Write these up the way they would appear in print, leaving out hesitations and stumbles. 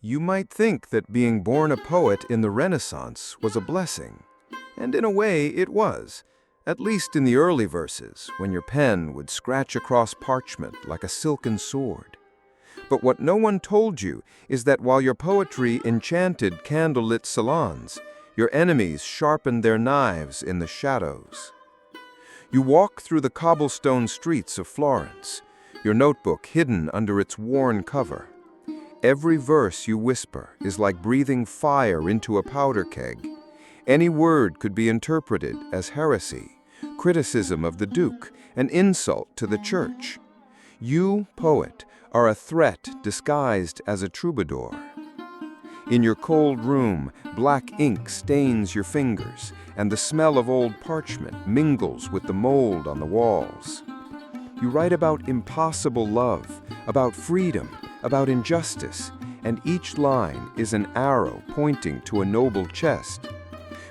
You might think that being born a poet in the Renaissance was a blessing, and in a way it was, at least in the early verses, when your pen would scratch across parchment like a silken sword. But what no one told you is that while your poetry enchanted candlelit salons, your enemies sharpened their knives in the shadows. You walk through the cobblestone streets of Florence, your notebook hidden under its worn cover. Every verse you whisper is like breathing fire into a powder keg. Any word could be interpreted as heresy, criticism of the Duke, an insult to the Church. You, poet, are a threat disguised as a troubadour. In your cold room, black ink stains your fingers, and the smell of old parchment mingles with the mold on the walls. You write about impossible love, about freedom, about injustice, and each line is an arrow pointing to a noble chest.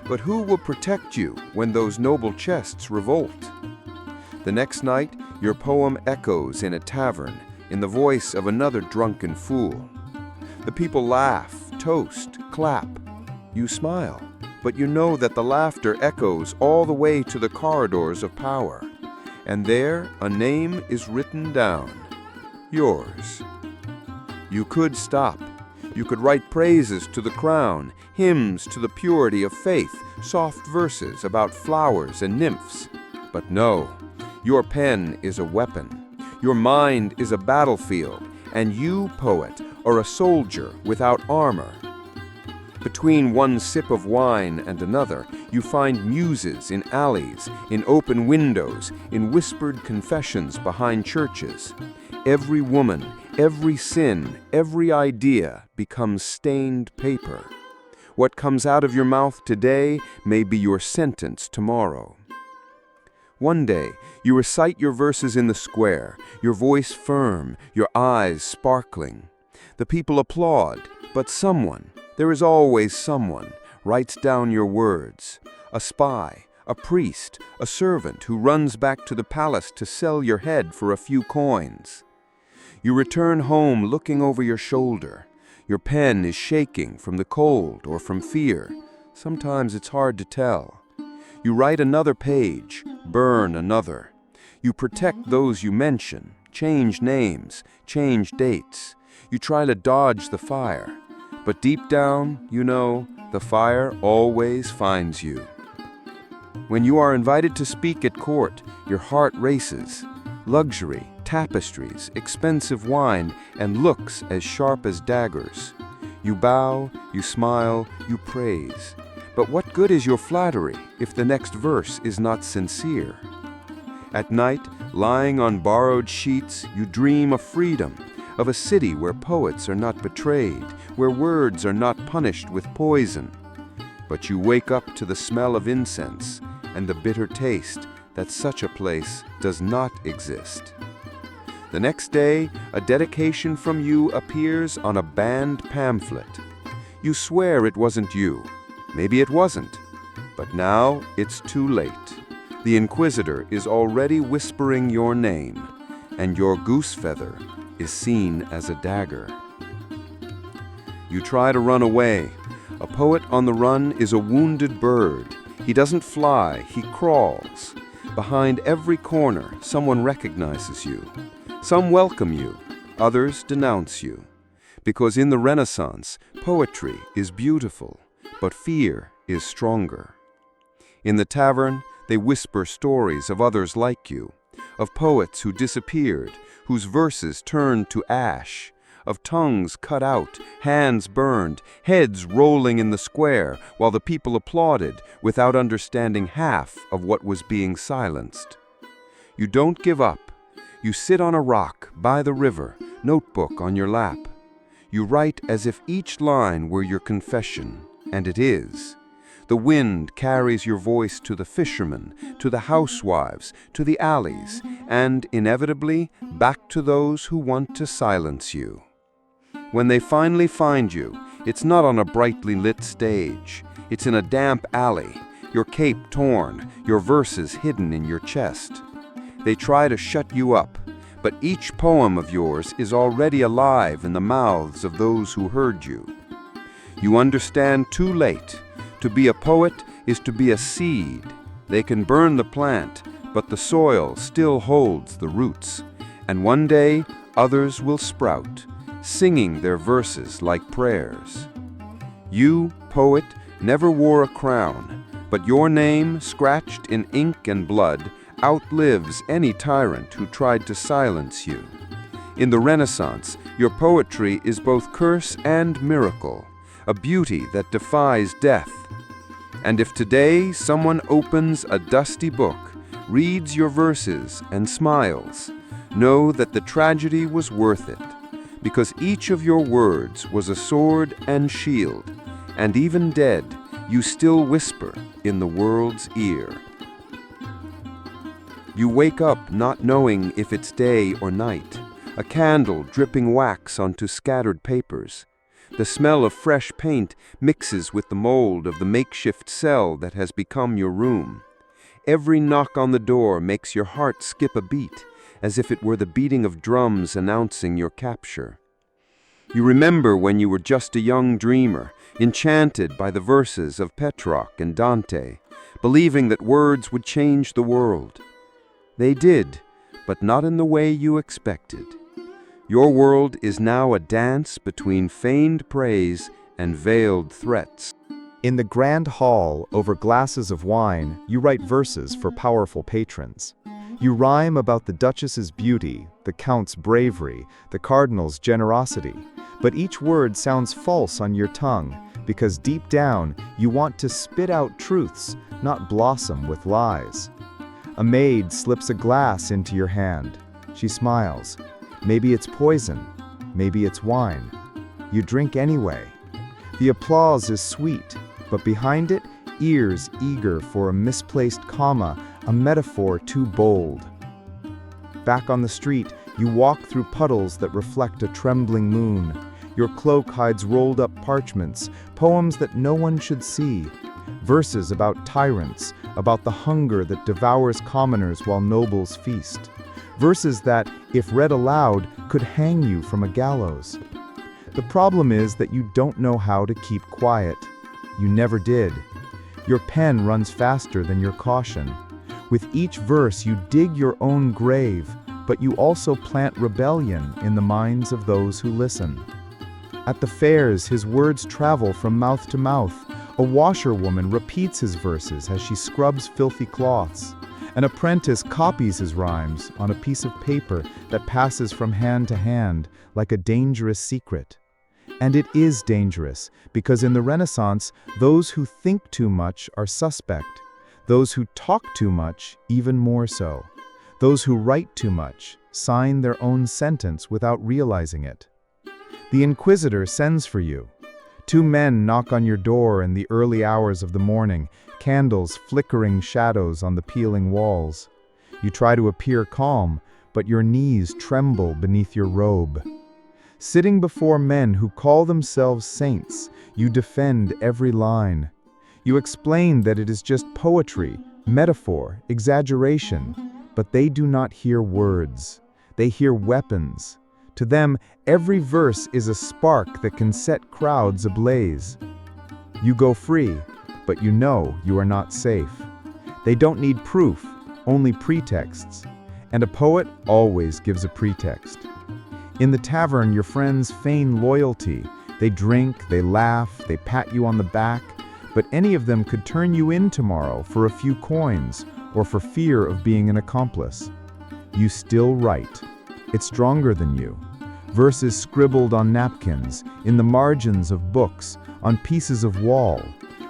But who will protect you when those noble chests revolt? The next night, your poem echoes in a tavern, in the voice of another drunken fool. The people laugh, toast, clap. You smile, but you know that the laughter echoes all the way to the corridors of power. And there, a name is written down. Yours. You could stop. You could write praises to the crown, hymns to the purity of faith, soft verses about flowers and nymphs. But no, your pen is a weapon. Your mind is a battlefield, and you, poet, are a soldier without armor. Between one sip of wine and another, you find muses in alleys, in open windows, in whispered confessions behind churches. Every woman, every sin, every idea becomes stained paper. What comes out of your mouth today may be your sentence tomorrow. One day, you recite your verses in the square, your voice firm, your eyes sparkling. The people applaud, but someone, there is always someone, writes down your words. A spy, a priest, a servant who runs back to the palace to sell your head for a few coins. You return home looking over your shoulder. Your pen is shaking from the cold or from fear. Sometimes it's hard to tell. You write another page, burn another. You protect those you mention, change names, change dates. You try to dodge the fire. But deep down, you know, the fire always finds you. When you are invited to speak at court, your heart races. Luxury, tapestries, expensive wine, and looks as sharp as daggers. You bow, you smile, you praise. But what good is your flattery if the next verse is not sincere? At night, lying on borrowed sheets, you dream of freedom, of a city where poets are not betrayed, where words are not punished with poison. But you wake up to the smell of incense and the bitter taste that such a place does not exist. The next day, a dedication from you appears on a banned pamphlet. You swear it wasn't you. Maybe it wasn't. But now it's too late. The Inquisitor is already whispering your name, and your goose feather is seen as a dagger. You try to run away. A poet on the run is a wounded bird. He doesn't fly, he crawls. Behind every corner, someone recognizes you. Some welcome you, others denounce you. Because in the Renaissance, poetry is beautiful, but fear is stronger. In the tavern, they whisper stories of others like you, of poets who disappeared, whose verses turned to ash, of tongues cut out, hands burned, heads rolling in the square, while the people applauded without understanding half of what was being silenced. You don't give up. You sit on a rock by the river, notebook on your lap. You write as if each line were your confession, and it is. The wind carries your voice to the fishermen, to the housewives, to the alleys, and inevitably back to those who want to silence you. When they finally find you, it's not on a brightly lit stage. It's in a damp alley, your cape torn, your verses hidden in your chest. They try to shut you up, but each poem of yours is already alive in the mouths of those who heard you. You understand too late. To be a poet is to be a seed. They can burn the plant, but the soil still holds the roots. And one day, others will sprout, singing their verses like prayers. You, poet, never wore a crown, but your name, scratched in ink and blood, outlives any tyrant who tried to silence you. In the Renaissance, your poetry is both curse and miracle, a beauty that defies death. And if today someone opens a dusty book, reads your verses, and smiles, know that the tragedy was worth it, because each of your words was a sword and shield, and even dead, you still whisper in the world's ear. You wake up not knowing if it's day or night, a candle dripping wax onto scattered papers. The smell of fresh paint mixes with the mold of the makeshift cell that has become your room. Every knock on the door makes your heart skip a beat, as if it were the beating of drums announcing your capture. You remember when you were just a young dreamer, enchanted by the verses of Petrarch and Dante, believing that words would change the world. They did, but not in the way you expected. Your world is now a dance between feigned praise and veiled threats. In the grand hall, over glasses of wine, you write verses for powerful patrons. You rhyme about the Duchess's beauty, the Count's bravery, the Cardinal's generosity, but each word sounds false on your tongue, because deep down, you want to spit out truths, not blossom with lies. A maid slips a glass into your hand. She smiles. Maybe it's poison, maybe it's wine. You drink anyway. The applause is sweet, but behind it, ears eager for a misplaced comma, a metaphor too bold. Back on the street, you walk through puddles that reflect a trembling moon. Your cloak hides rolled up parchments, poems that no one should see. Verses about tyrants, about the hunger that devours commoners while nobles feast. Verses that, if read aloud, could hang you from a gallows. The problem is that you don't know how to keep quiet. You never did. Your pen runs faster than your caution. With each verse you dig your own grave, but you also plant rebellion in the minds of those who listen. At the fairs, his words travel from mouth to mouth. A washerwoman repeats his verses as she scrubs filthy cloths. An apprentice copies his rhymes on a piece of paper that passes from hand to hand like a dangerous secret. And it is dangerous, because in the Renaissance, those who think too much are suspect. Those who talk too much, even more so. Those who write too much sign their own sentence without realizing it. The Inquisitor sends for you. Two men knock on your door in the early hours of the morning, candles flickering shadows on the peeling walls. You try to appear calm, but your knees tremble beneath your robe. Sitting before men who call themselves saints, you defend every line. You explain that it is just poetry, metaphor, exaggeration, but they do not hear words. They hear weapons. To them, every verse is a spark that can set crowds ablaze. You go free, but you know you are not safe. They don't need proof, only pretexts. And a poet always gives a pretext. In the tavern, your friends feign loyalty. They drink, they laugh, they pat you on the back, but any of them could turn you in tomorrow for a few coins or for fear of being an accomplice. You still write. It's stronger than you. Verses scribbled on napkins, in the margins of books, on pieces of wall.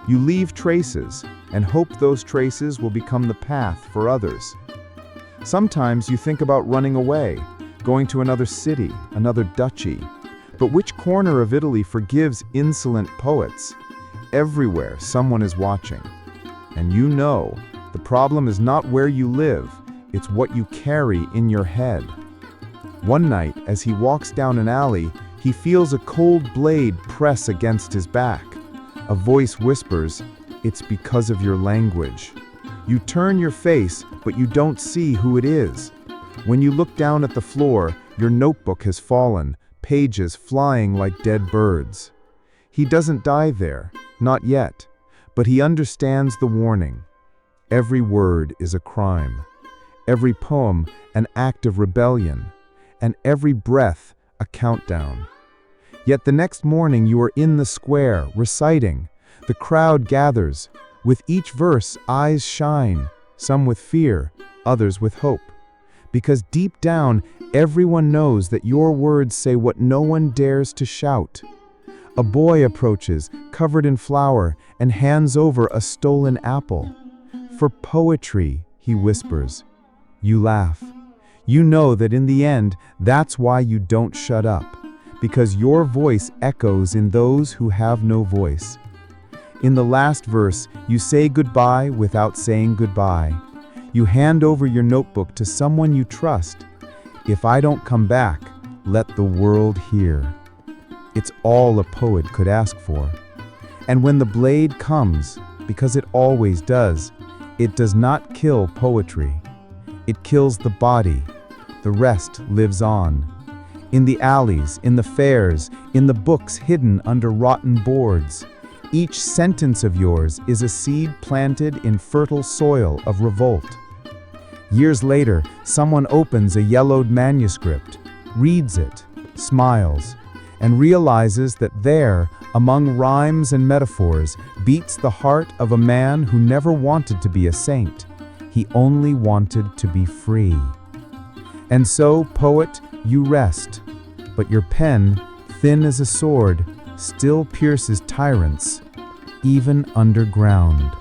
You leave traces and hope those traces will become the path for others. Sometimes you think about running away, going to another city, another duchy. But which corner of Italy forgives insolent poets? Everywhere someone is watching. And you know, the problem is not where you live, it's what you carry in your head. One night, as he walks down an alley, he feels a cold blade press against his back. A voice whispers, "It's because of your language." You turn your face, but you don't see who it is. When you look down at the floor, your notebook has fallen, pages flying like dead birds. He doesn't die there, not yet, but he understands the warning. Every word is a crime, every poem an act of rebellion, and every breath a countdown. Yet the next morning you are in the square, reciting. The crowd gathers. With each verse, eyes shine, some with fear, others with hope. Because deep down, everyone knows that your words say what no one dares to shout. A boy approaches, covered in flour, and hands over a stolen apple. For poetry, he whispers. You laugh. You know that in the end, that's why you don't shut up. Because your voice echoes in those who have no voice. In the last verse, you say goodbye without saying goodbye. You hand over your notebook to someone you trust. If I don't come back, let the world hear. It's all a poet could ask for. And when the blade comes, because it always does not kill poetry. It kills the body. The rest lives on. In the alleys, in the fairs, in the books hidden under rotten boards. Each sentence of yours is a seed planted in fertile soil of revolt. Years later, someone opens a yellowed manuscript, reads it, smiles, and realizes that there, among rhymes and metaphors, beats the heart of a man who never wanted to be a saint. He only wanted to be free. And so, poet, you rest, but your pen, thin as a sword, still pierces tyrants, even underground.